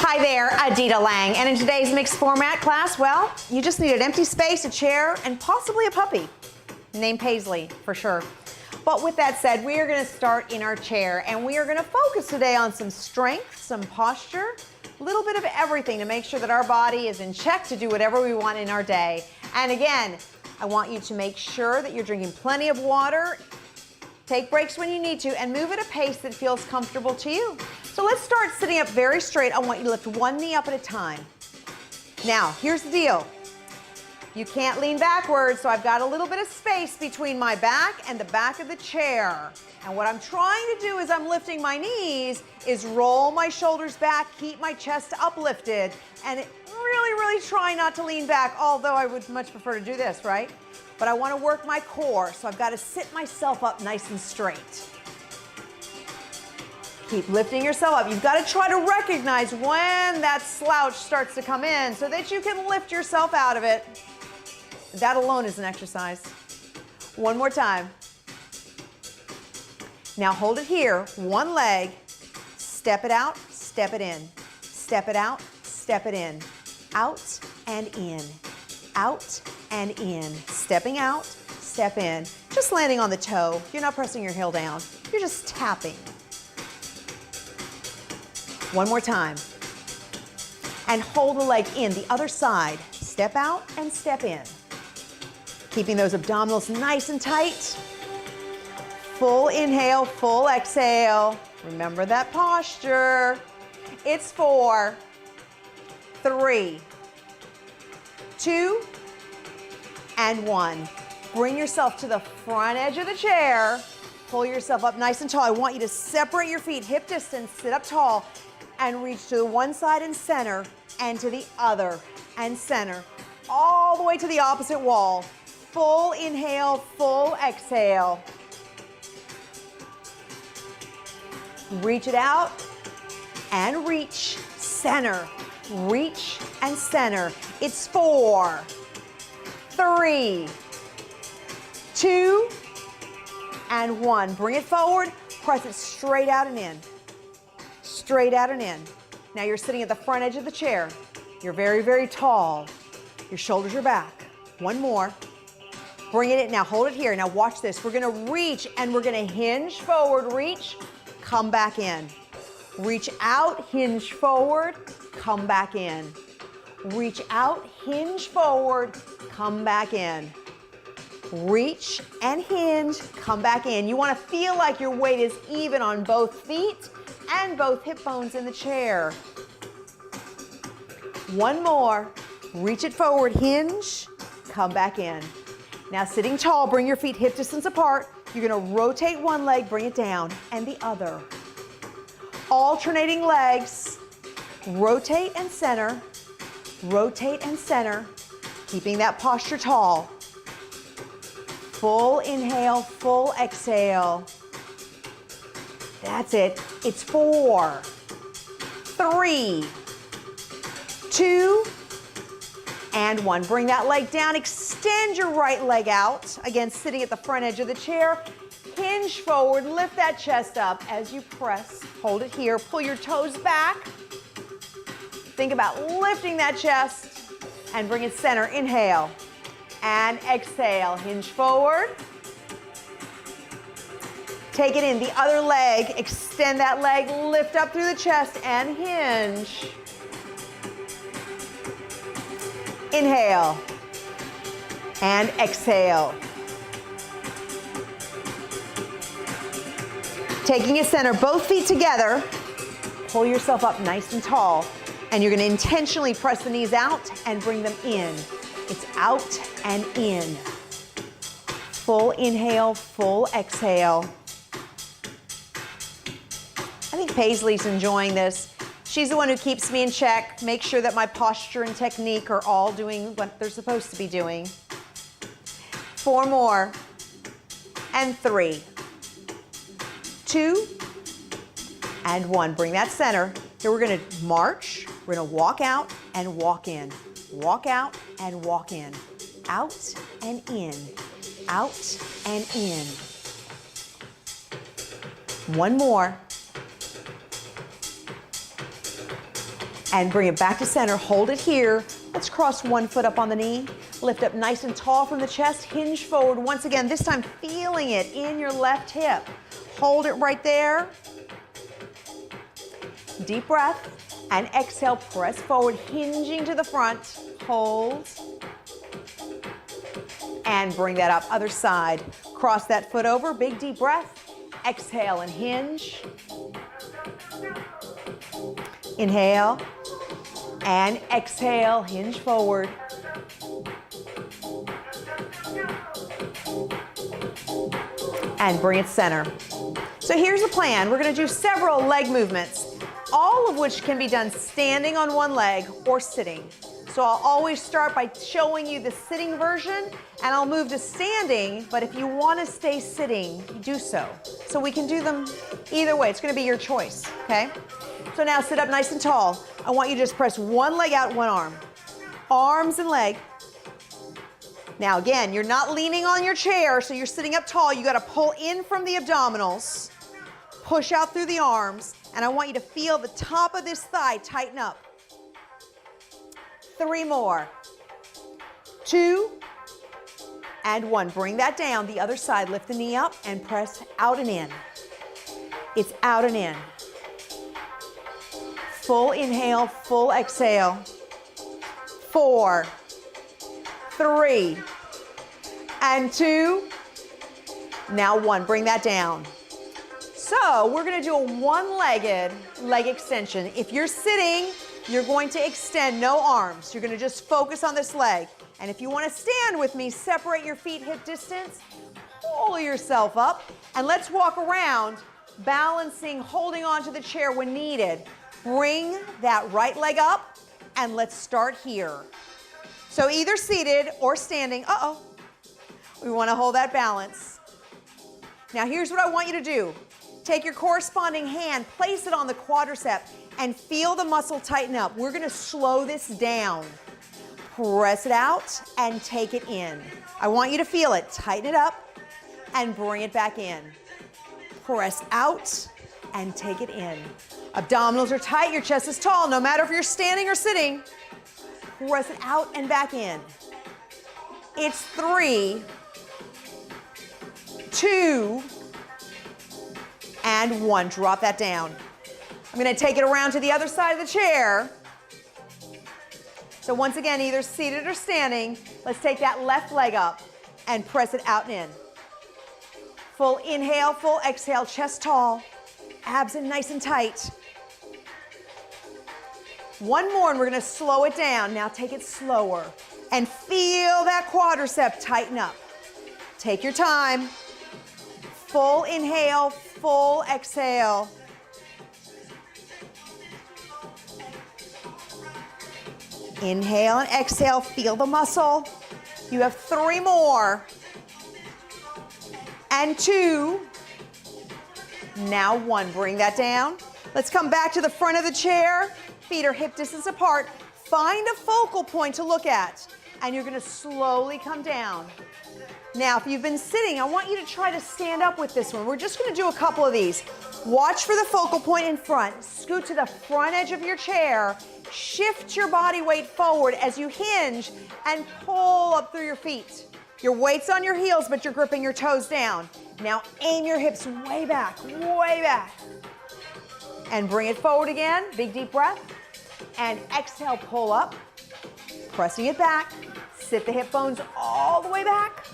Hi there, Adita Lang, and in today's mixed format class, well, you just need an empty space, a chair, and possibly a puppy. Named Paisley, for sure. But with that said, we are going to start in our chair, and we are going to focus today on some strength, some posture, a little bit of everything to make sure that our body is in check to do whatever we want in our day. And again, I want you to make sure that you're drinking plenty of water, take breaks when you need to, and move at a pace that feels comfortable to you. So let's start sitting up very straight. I want you to lift one knee up at a time. Now, here's the deal. You can't lean backwards, so I've got a little bit of space between my back and the back of the chair. And what I'm trying to do as I'm lifting my knees is roll my shoulders back, keep my chest uplifted, and really try not to lean back, although I would much prefer to do this, right? But I want to work my core, so I've got to sit myself up nice and straight. Keep lifting yourself up. You've got to try to recognize when that slouch starts to come in so that you can lift yourself out of it. That alone is an exercise. One more time. Now hold it here, one leg, step it out, step it in. Step it out, step it in. Out and in, out and in. Stepping out, step in. Just landing on the toe. You're not pressing your heel down. You're just tapping. One more time. And hold the leg in, the other side. Step out and step in. Keeping those abdominals nice and tight. Full inhale, full exhale. Remember that posture. It's 4, 3, 2, and 1. Bring yourself to the front edge of the chair. Pull yourself up nice and tall. I want you to separate your feet, hip distance, sit up tall, and reach to the one side and center, and to the other and center, all the way to the opposite wall. Full inhale, full exhale. Reach it out and reach, center, reach and center. It's 4, 3, 2, and 1. Bring it forward, press it straight out and in. Straight out and in. Now you're sitting at the front edge of the chair. You're very tall. Your shoulders are back. One more. Bring it in. Now hold it here. Now watch this. We're going to reach and we're going to hinge forward. Reach, come back in. Reach out, hinge forward, come back in. Reach out, hinge forward, come back in. Reach and hinge, come back in. You want to feel like your weight is even on both feet and both hip bones in the chair. One more. Reach it forward, hinge, come back in. Now sitting tall, bring your feet hip distance apart. You're going to rotate one leg, bring it down, and the other. Alternating legs. Rotate and center. Rotate and center. Keeping that posture tall. Full inhale, full exhale. That's it. It's 4, 3, 2, and 1. Bring that leg down. Extend your right leg out. Again, sitting at the front edge of the chair. Hinge forward. Lift that chest up as you press. Hold it here. Pull your toes back. Think about lifting that chest and bring it center. Inhale and exhale. Hinge forward. Take it in. The other leg. Extend that leg. Lift up through the chest and hinge. Inhale and exhale. Taking it center, both feet together. Pull yourself up nice and tall. And you're going to intentionally press the knees out and bring them in. It's out and in. Full inhale, full exhale. I think Paisley's enjoying this. She's the one who keeps me in check, makes sure that my posture and technique are all doing what they're supposed to be doing. 4 more. And 3, 2, and 1. Bring that center. Here we're going to march. We're going to walk out and walk in. Walk out and walk in. Out and in. Out and in. One more. And bring it back to center. Hold it here. Let's cross one foot up on the knee. Lift up nice and tall from the chest. Hinge forward once again, this time feeling it in your left hip. Hold it right there. Deep breath. And exhale, press forward, hinging to the front. Hold. And bring that up, other side. Cross that foot over, big deep breath. Exhale and hinge. Inhale. And exhale, hinge forward. And bring it center. So here's the plan. We're going to do several leg movements, all of which can be done standing on one leg or sitting. So I'll always start by showing you the sitting version, and I'll move to standing, but if you want to stay sitting, do so. So we can do them either way. It's going to be your choice, okay? So now sit up nice and tall. I want you to just press one leg out, one arm. Arms and leg. Now again, you're not leaning on your chair, so you're sitting up tall. You got to pull in from the abdominals, push out through the arms, and I want you to feel the top of this thigh tighten up. 3 more. 2 and 1. Bring that down. The other side, lift the knee up and press out and in. It's out and in. Full inhale, full exhale. 4, 3, and 2. Now 1. Bring that down. So we're going to do a one-legged leg extension. If you're sitting, you're going to extend, no arms. You're going to just focus on this leg. And if you want to stand with me, separate your feet hip distance, pull yourself up, and let's walk around, balancing, holding onto the chair when needed. Bring that right leg up, and let's start here. So either seated or standing. We want to hold that balance. Now here's what I want you to do. Take your corresponding hand, place it on the quadricep, and feel the muscle tighten up. We're going to slow this down. Press it out and take it in. I want you to feel it. Tighten it up and bring it back in. Press out and take it in. Abdominals are tight, your chest is tall, no matter if you're standing or sitting. Press it out and back in. It's 3, 2, and 1. Drop that down. I'm going to take it around to the other side of the chair. So once again, either seated or standing, let's take that left leg up and press it out and in. Full inhale, full exhale, chest tall, abs in nice and tight. 1 more, and we're going to slow it down. Now take it slower and feel that quadricep tighten up. Take your time. Full inhale, full exhale. Inhale and exhale, feel the muscle. You have 3 more. And 2. Now 1, bring that down. Let's come back to the front of the chair. Feet are hip distance apart. Find a focal point to look at, and you're going to slowly come down. Now, if you've been sitting, I want you to try to stand up with this one. We're just going to do a couple of these. Watch for the focal point in front. Scoot to the front edge of your chair. Shift your body weight forward as you hinge and pull up through your feet. Your weight's on your heels, but you're gripping your toes down. Now aim your hips way back, and bring it forward again. Big deep breath. And exhale, pull up, pressing it back. Sit the hip bones all the way back.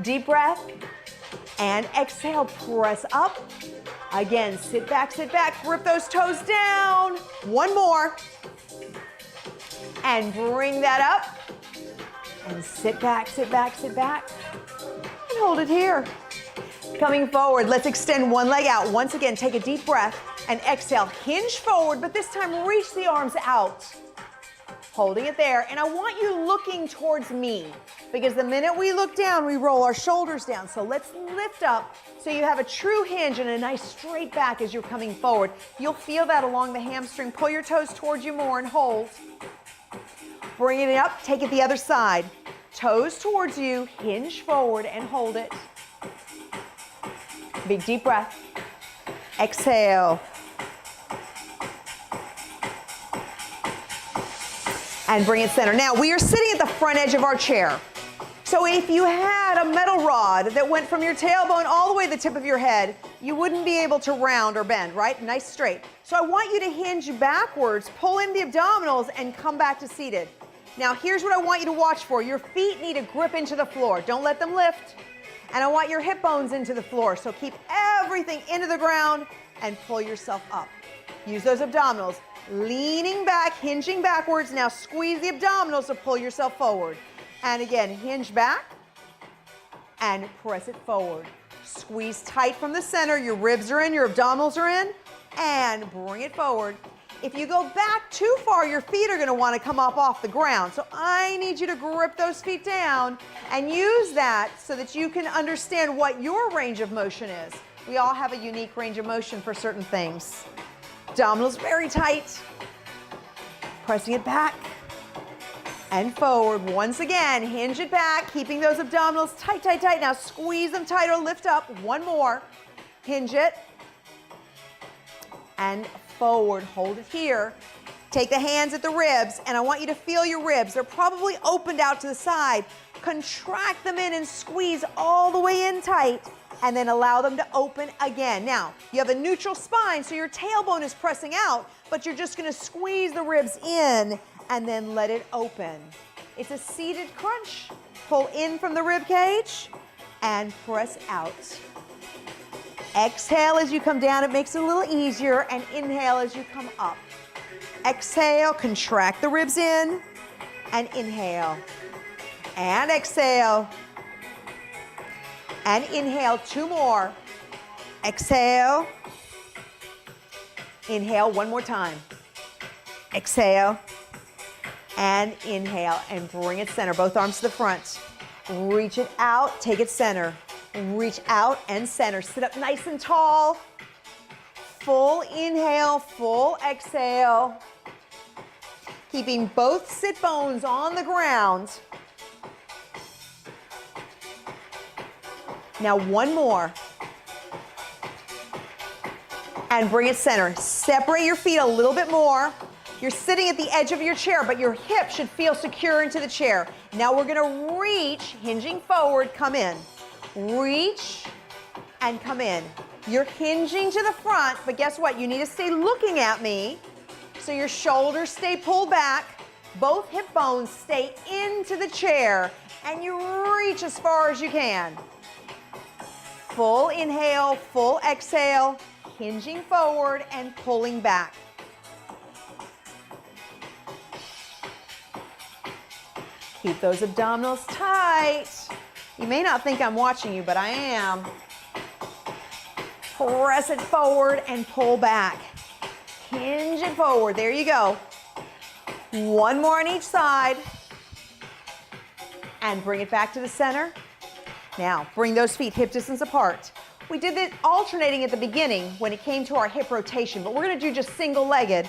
Deep breath. And exhale, press up. Again, sit back, grip those toes down. 1 more. And bring that up. And sit back. And hold it here. Coming forward, let's extend one leg out. Once again, take a deep breath and exhale. Hinge forward, but this time reach the arms out. Holding it there. And I want you looking towards me, because the minute we look down, we roll our shoulders down. So let's lift up so you have a true hinge and a nice straight back as you're coming forward. You'll feel that along the hamstring. Pull your toes towards you more and hold. Bringing it up, take it the other side. Toes towards you, hinge forward and hold it. Big deep breath. Exhale. and bring it center. Now, we are sitting at the front edge of our chair. So if you had a metal rod that went from your tailbone all the way to the tip of your head, you wouldn't be able to round or bend, right? Nice straight. So I want you to hinge backwards, pull in the abdominals, and come back to seated. Now here's what I want you to watch for. Your feet need to grip into the floor. Don't let them lift. And I want your hip bones into the floor. So keep everything into the ground and pull yourself up. Use those abdominals. Leaning back, hinging backwards. Now squeeze the abdominals to pull yourself forward. And again, hinge back and press it forward. Squeeze tight from the center. Your ribs are in, your abdominals are in, and bring it forward. If you go back too far, your feet are gonna wanna come up off the ground. So I need you to grip those feet down and use that so that you can understand what your range of motion is. We all have a unique range of motion for certain things. Abdominals very tight. Pressing it back and forward. Once again, hinge it back, keeping those abdominals tight, tight, tight. Now squeeze them tighter, lift up. One more. Hinge it. And forward, hold it here. Take the hands at the ribs, and I want you to feel your ribs. They're probably opened out to the side. Contract them in and squeeze all the way in tight, and then allow them to open again. Now, you have a neutral spine, so your tailbone is pressing out, but you're just gonna squeeze the ribs in and then let it open. It's a seated crunch. Pull in from the rib cage and press out. Exhale as you come down, it makes it a little easier, and inhale as you come up. Exhale, contract the ribs in, and inhale. And exhale. And inhale, two more. Exhale. Inhale one more time. Exhale. And inhale, and bring it center. Both arms to the front. Reach it out, take it center. Reach out and center. Sit up nice and tall. Full inhale, full exhale. Keeping both sit bones on the ground. Now one more. And bring it center. Separate your feet a little bit more. You're sitting at the edge of your chair, but your hips should feel secure into the chair. Now we're gonna reach, hinging forward, come in. Reach and come in. You're hinging to the front, but guess what? You need to stay looking at me so your shoulders stay pulled back, both hip bones stay into the chair, and you reach as far as you can. Full inhale, full exhale, hinging forward and pulling back. Keep those abdominals tight. You may not think I'm watching you, but I am. Press it forward and pull back. Hinge it forward. There you go. One more on each side. And bring it back to the center. Now, bring those feet hip distance apart. We did it alternating at the beginning when it came to our hip rotation, but we're gonna do just single-legged.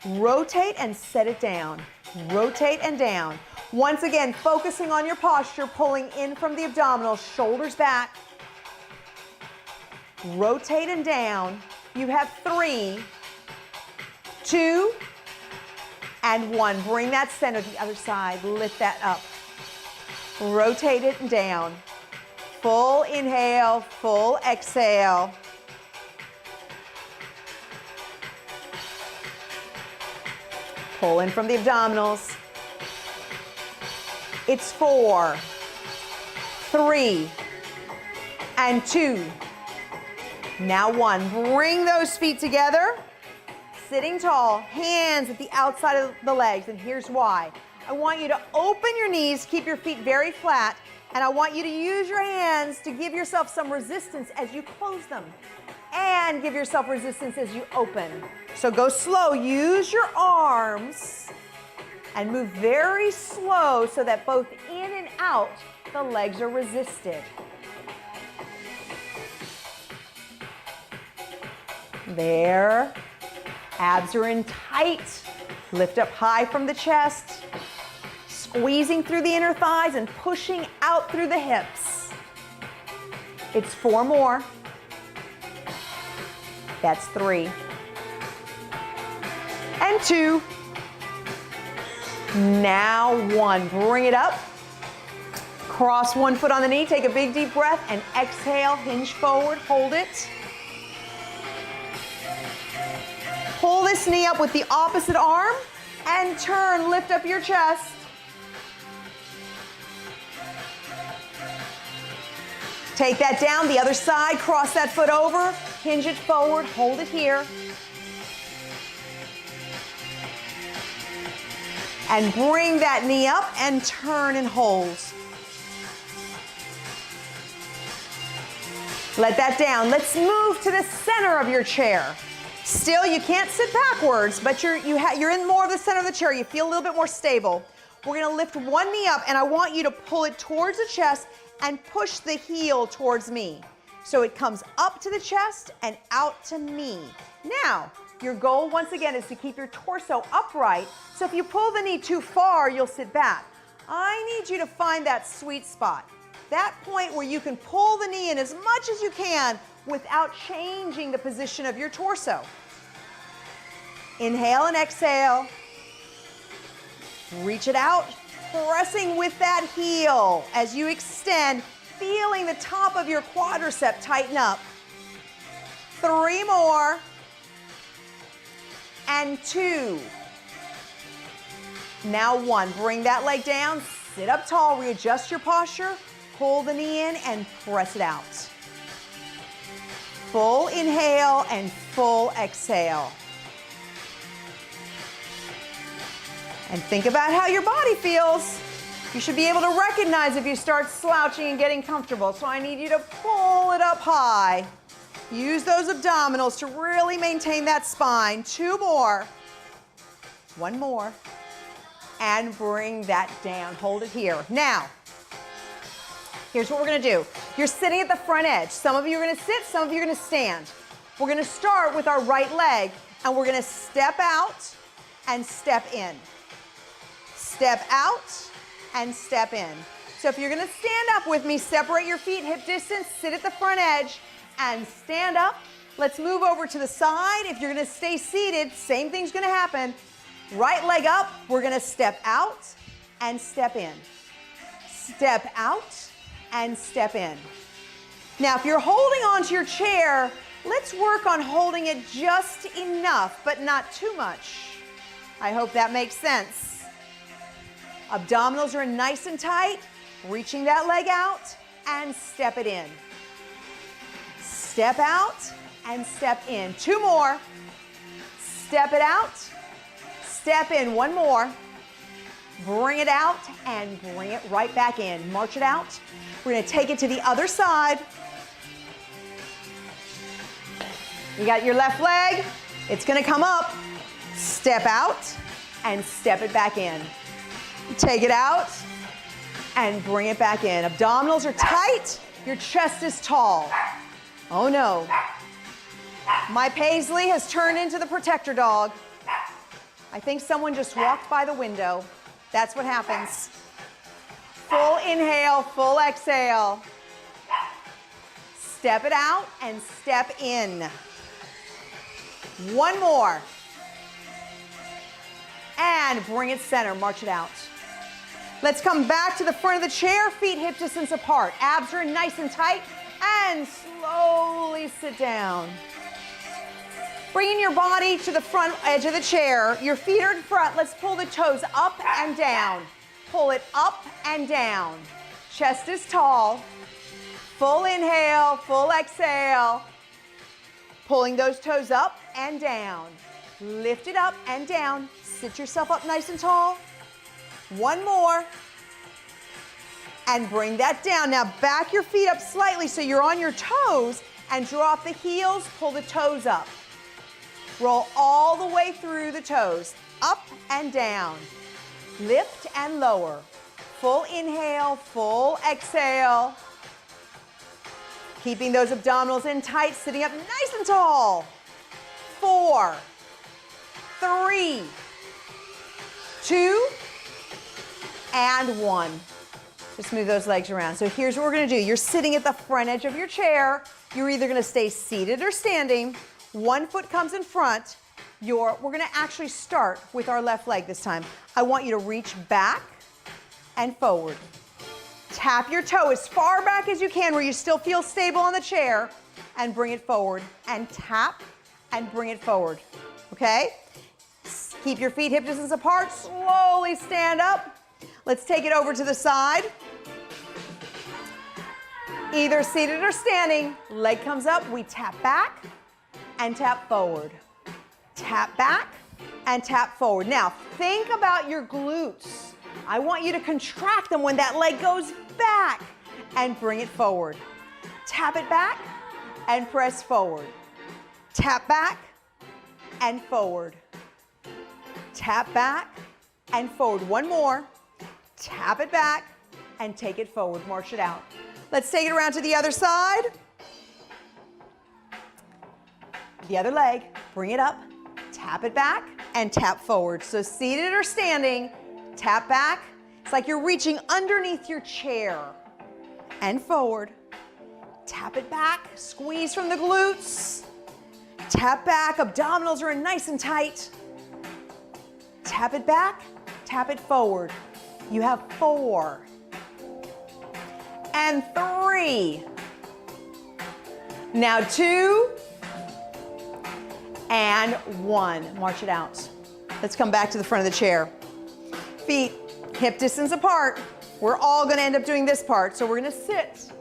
Rotate and set it down. Rotate and down. Once again, focusing on your posture, pulling in from the abdominals, shoulders back. Rotate and down. You have 3, 2, and 1. Bring that center to the other side. Lift that up. Rotate it and down. Full inhale, full exhale. Pull in from the abdominals. It's 4, 3, and 2. Now 1. Bring those feet together. Sitting tall, hands at the outside of the legs, and here's why. I want you to open your knees, keep your feet very flat, and I want you to use your hands to give yourself some resistance as you close them, and give yourself resistance as you open. So go slow, use your arms, and move very slow so that both in and out, the legs are resisted. There. Abs are in tight. Lift up high from the chest. Squeezing through the inner thighs and pushing out through the hips. It's 4 more. That's 3. And 2. Now 1, bring it up. Cross one foot on the knee, take a big deep breath, and exhale, hinge forward, hold it. Pull this knee up with the opposite arm, and turn, lift up your chest. Take that down, the other side, cross that foot over, hinge it forward, hold it here. And bring that knee up and turn and hold. Let that down. Let's move to the center of your chair. Still, you can't sit backwards, but you're in more of the center of the chair. You feel a little bit more stable. We're gonna lift one knee up, and I want you to pull it towards the chest and push the heel towards me. So it comes up to the chest and out to me. Now, your goal, once again, is to keep your torso upright. So if you pull the knee too far, you'll sit back. I need you to find that sweet spot. That point where you can pull the knee in as much as you can without changing the position of your torso. Inhale and exhale. Reach it out, pressing with that heel as you extend, feeling the top of your quadricep tighten up. 3 more. And 2. Now 1, bring that leg down, sit up tall, readjust your posture, pull the knee in and press it out. Full inhale and full exhale. And think about how your body feels. You should be able to recognize if you start slouching and getting comfortable. So I need you to pull it up high. Use those abdominals to really maintain that spine. 2 more. 1 more. And bring that down. Hold it here. Now, here's what we're gonna do. You're sitting at the front edge. Some of you are gonna sit, some of you are gonna stand. We're gonna start with our right leg, and we're gonna step out and step in. Step out and step in. So if you're gonna stand up with me, separate your feet hip distance, sit at the front edge, and stand up. Let's move over to the side. If you're gonna stay seated, same thing's gonna happen. Right leg up, we're gonna step out and step in. Step out and step in. Now, if you're holding onto your chair, let's work on holding it just enough, but not too much. I hope that makes sense. Abdominals are nice and tight, reaching that leg out and step it in. Step out and step in. 2 more. Step it out. Step in. 1 more. Bring it out and bring it right back in. March it out. We're going to take it to the other side. You got your left leg. It's going to come up. Step out and step it back in. Take it out and bring it back in. Abdominals are tight. Your chest is tall. Oh no. My Paisley has turned into the protector dog. I think someone just walked by the window. That's what happens. Full inhale, full exhale. Step it out and step in. 1 more. And bring it center, march it out. Let's come back to the front of the chair, feet hip distance apart. Abs are nice and tight, and slowly sit down. Bringing your body to the front edge of the chair. Your feet are in front. Let's pull the toes up and down. Pull it up and down. Chest is tall. Full inhale, full exhale. Pulling those toes up and down. Lift it up and down. Sit yourself up nice and tall. 1 more. And bring that down. Now back your feet up slightly so you're on your toes and drop the heels, pull the toes up. Roll all the way through the toes, up and down. Lift and lower. Full inhale, full exhale. Keeping those abdominals in tight, sitting up nice and tall. 4, 3, 2, and 1. Just move those legs around. So here's what we're gonna do. You're sitting at the front edge of your chair. You're either gonna stay seated or standing. 1 foot comes in front. we're gonna actually start with our left leg this time. I want you to reach back and forward. Tap your toe as far back as you can where you still feel stable on the chair and bring it forward. And tap and bring it forward, okay? Keep your feet hip distance apart, slowly stand up. Let's take it over to the side. Either seated or standing, leg comes up, we tap back and tap forward. Tap back and tap forward. Now, think about your glutes. I want you to contract them when that leg goes back and bring it forward. Tap it back and press forward. Tap back and forward. Tap back and forward. One more. Tap it back and take it forward. March it out. Let's take it around to the other side. The other leg, bring it up, tap it back, and tap forward. So seated or standing, tap back. It's like you're reaching underneath your chair. And forward. Tap it back, squeeze from the glutes. Tap back, abdominals are nice and tight. Tap it back, tap it forward. You have 4 and 3. Now 2 and 1. March it out. Let's come back to the front of the chair. Feet hip distance apart. We're all going to end up doing this part, so we're going to sit.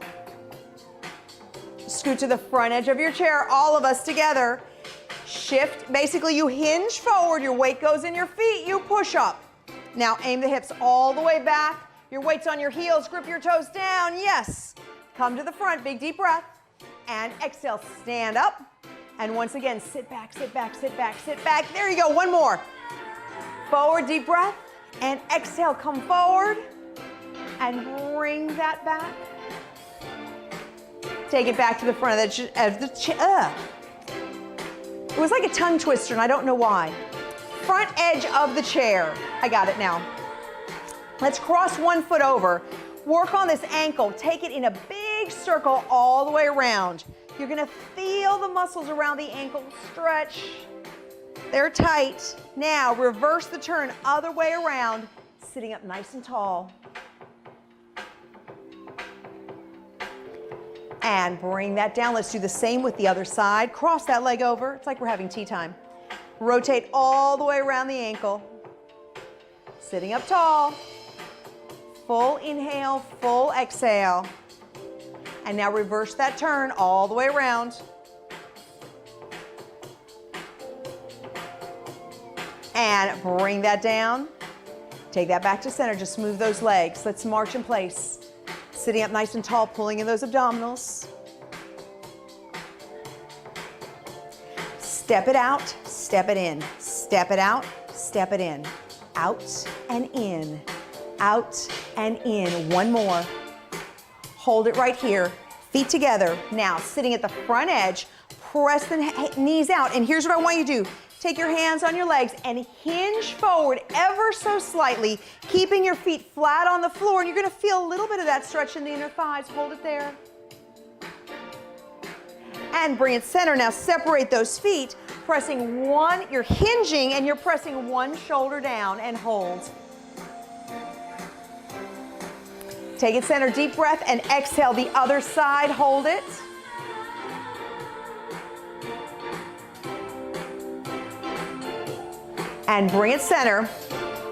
Scoot to the front edge of your chair, all of us together. Shift, basically you hinge forward, your weight goes in your feet, you push up. Now aim the hips all the way back, your weight's on your heels, grip your toes down, yes. Come to the front, big deep breath, and exhale, stand up. And once again, sit back, sit back, sit back, sit back. There you go, one more. Forward, deep breath, and exhale, come forward, and bring that back. Take it back to the front of the chair. It was like a tongue twister, and I don't know why. Front edge of the chair. I got it now. Let's cross one foot over. Work on this ankle. Take it in a big circle all the way around. You're gonna feel the muscles around the ankle stretch. They're tight. Now reverse the turn, other way around, sitting up nice and tall. And bring that down. Let's do the same with the other side. Cross that leg over. It's like we're having tea time. Rotate all the way around the ankle. Sitting up tall. Full inhale, full exhale. And now reverse that turn all the way around. And bring that down. Take that back to center. Just move those legs. Let's march in place. Sitting up nice and tall, pulling in those abdominals. Step it out, step it in. Step it out, step it in. Out and in, out and in. One more. Hold it right here, feet together. Now, sitting at the front edge, press the knees out. And here's what I want you to do. Take your hands on your legs and hinge forward ever so slightly, keeping your feet flat on the floor. And you're gonna feel a little bit of that stretch in the inner thighs. Hold it there. And bring it center. Now separate those feet, pressing one, you're hinging and you're pressing one shoulder down and hold. Take it center, deep breath, and exhale the other side, hold it. And bring it center.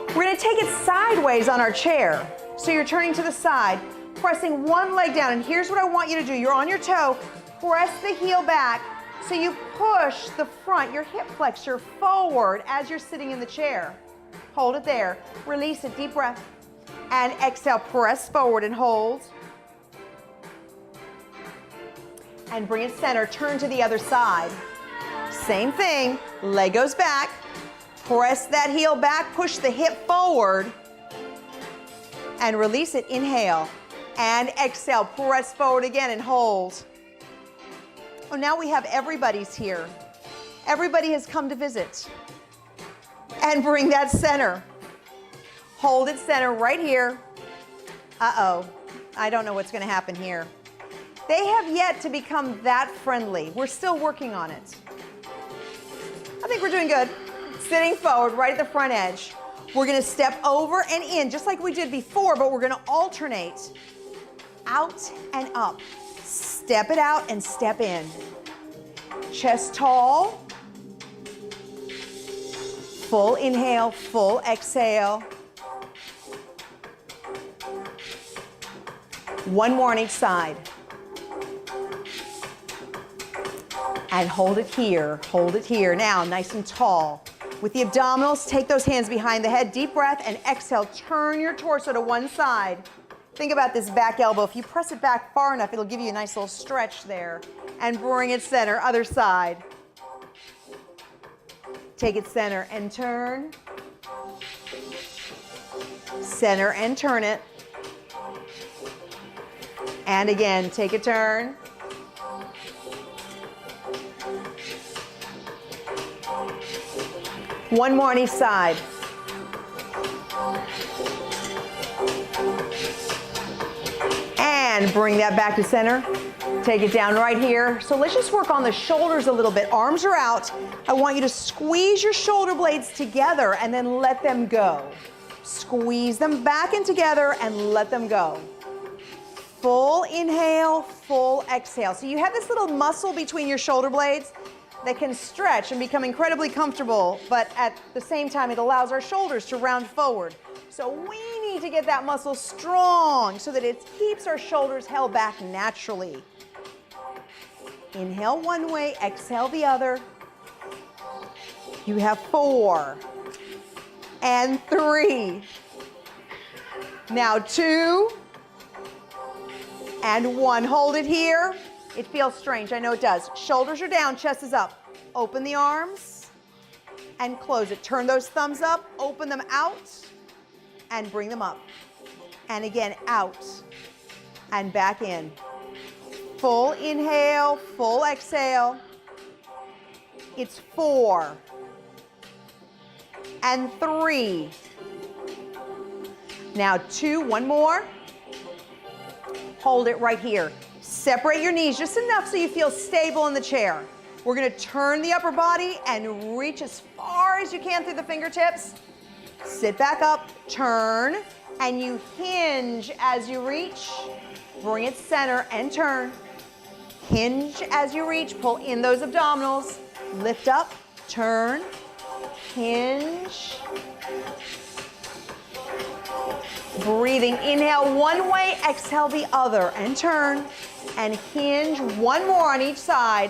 We're gonna take it sideways on our chair. So you're turning to the side, pressing one leg down, and here's what I want you to do. You're on your toe, press the heel back, so you push the front, your hip flexor forward as you're sitting in the chair. Hold it there, release it, deep breath. And exhale, press forward and hold. And bring it center, turn to the other side. Same thing, leg goes back. Press that heel back, push the hip forward, and release it. Inhale, and exhale. Press forward again and hold. Oh, now we have everybody's here. Everybody has come to visit. And bring that center. Hold it center right here. Uh-oh, I don't know what's gonna happen here. They have yet to become that friendly. We're still working on it. I think we're doing good. Sitting forward, right at the front edge. We're gonna step over and in, just like we did before, but we're gonna alternate out and up. Step it out and step in. Chest tall. Full inhale, full exhale. One more on each side. And hold it here, hold it here. Now, nice and tall. With the abdominals, take those hands behind the head, deep breath, and exhale. Turn your torso to one side. Think about this back elbow. If you press it back far enough, it'll give you a nice little stretch there. And bring it center, other side. Take it center and turn. Center and turn it. And again, take a turn. One more on each side. And bring that back to center. Take it down right here. So let's just work on the shoulders a little bit. Arms are out. I want you to squeeze your shoulder blades together and then let them go. Squeeze them back in together and let them go. Full inhale, full exhale. So you have this little muscle between your shoulder blades that can stretch and become incredibly comfortable, but at the same time, it allows our shoulders to round forward. So we need to get that muscle strong so that it keeps our shoulders held back naturally. Inhale one way, exhale the other. You have 4 and 3. Now 2 and 1. Hold it here. It feels strange, I know it does. Shoulders are down, chest is up. Open the arms and close it. Turn those thumbs up, open them out and bring them up. And again, out and back in. Full inhale, full exhale. It's 4 and 3. Now 2, one more. Hold it right here. Separate your knees just enough so you feel stable in the chair. We're gonna turn the upper body and reach as far as you can through the fingertips. Sit back up, turn, and you hinge as you reach. Bring it center and turn. Hinge as you reach, pull in those abdominals. Lift up, turn, hinge. Breathing, inhale one way, exhale the other, and turn. And hinge, one more on each side.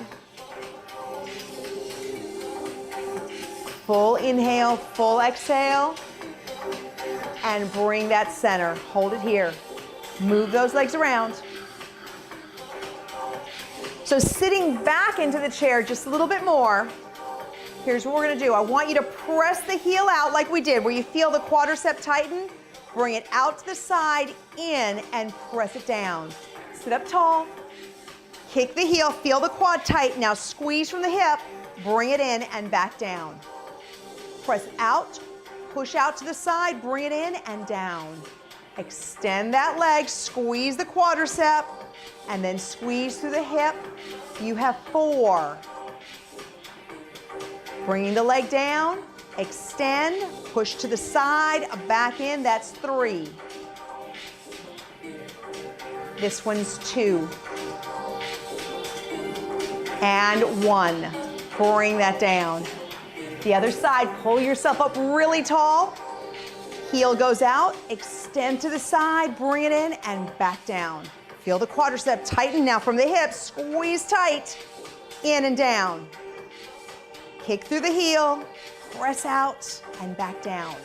Full inhale, full exhale. And bring that center. Hold it here. Move those legs around. So sitting back into the chair just a little bit more. Here's what we're gonna do. I want you to press the heel out like we did, where you feel the quadricep tighten. Bring it out to the side, in, and press it down. Sit up tall. Kick the heel, feel the quad tight. Now squeeze from the hip, bring it in and back down. Press out, push out to the side, bring it in and down. Extend that leg, squeeze the quadricep, and then squeeze through the hip. You have 4. Bringing the leg down, extend, push to the side, back in, that's 3. This one's 2. And 1. Bring that down. The other side, pull yourself up really tall. Heel goes out, extend to the side, bring it in, and back down. Feel the quadricep tighten now from the hips, squeeze tight, in and down. Kick through the heel, press out, and back down.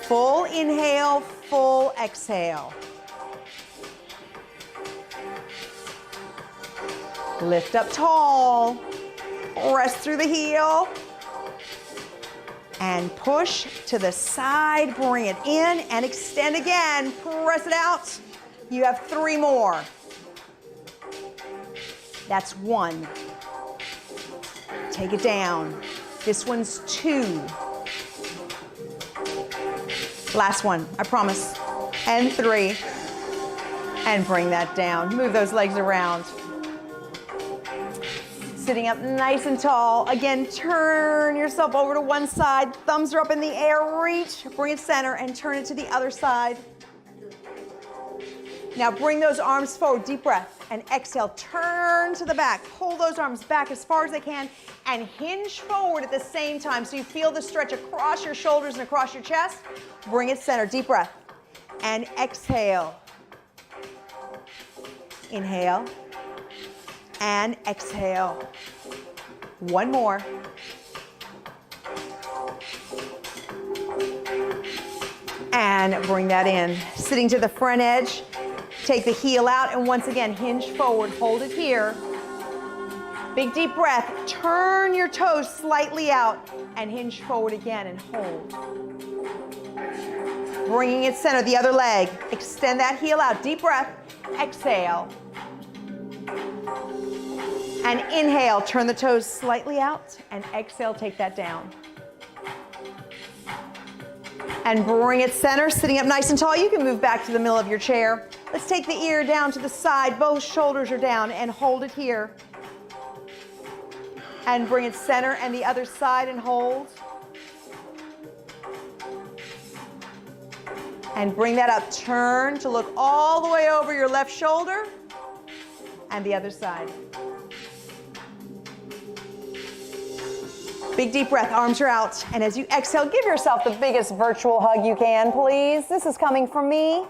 Full inhale, full exhale. Lift up tall, press through the heel, and push to the side, bring it in, and extend again, press it out. You have 3 more. That's 1. Take it down. This one's 2. Last one, I promise. And 3. And bring that down. Move those legs around. Sitting up nice and tall. Again, turn yourself over to one side. Thumbs are up in the air. Reach, bring it center, and turn it to the other side. Now bring those arms forward. Deep breath. And exhale. Turn to the back. Pull those arms back as far as they can and hinge forward at the same time so you feel the stretch across your shoulders and across your chest. Bring it center. Deep breath. And exhale. Inhale. And exhale. One more. And bring that in. Sitting to the front edge. Take the heel out and once again hinge forward. Hold it here. Big deep breath. Turn your toes slightly out and hinge forward again and hold. Bringing it center, the other leg. Extend that heel out. Deep breath. Exhale. And inhale, turn the toes slightly out, and exhale, take that down. And bring it center, sitting up nice and tall. You can move back to the middle of your chair. Let's take the ear down to the side, both shoulders are down, and hold it here. And bring it center and the other side and hold. And bring that up, turn to look all the way over your left shoulder, and the other side. Big deep breath, arms are out. And as you exhale, give yourself the biggest virtual hug you can, please. This is coming from me.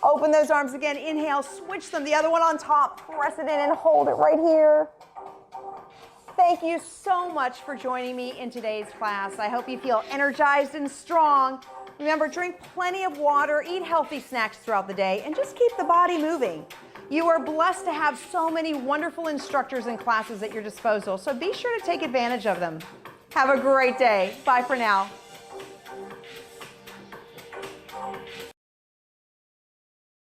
Open those arms again, inhale, switch them, the other one on top, press it in and hold it right here. Thank you so much for joining me in today's class. I hope you feel energized and strong. Remember, drink plenty of water, eat healthy snacks throughout the day, and just keep the body moving. You are blessed to have so many wonderful instructors and classes at your disposal, so be sure to take advantage of them. Have a great day. Bye for now.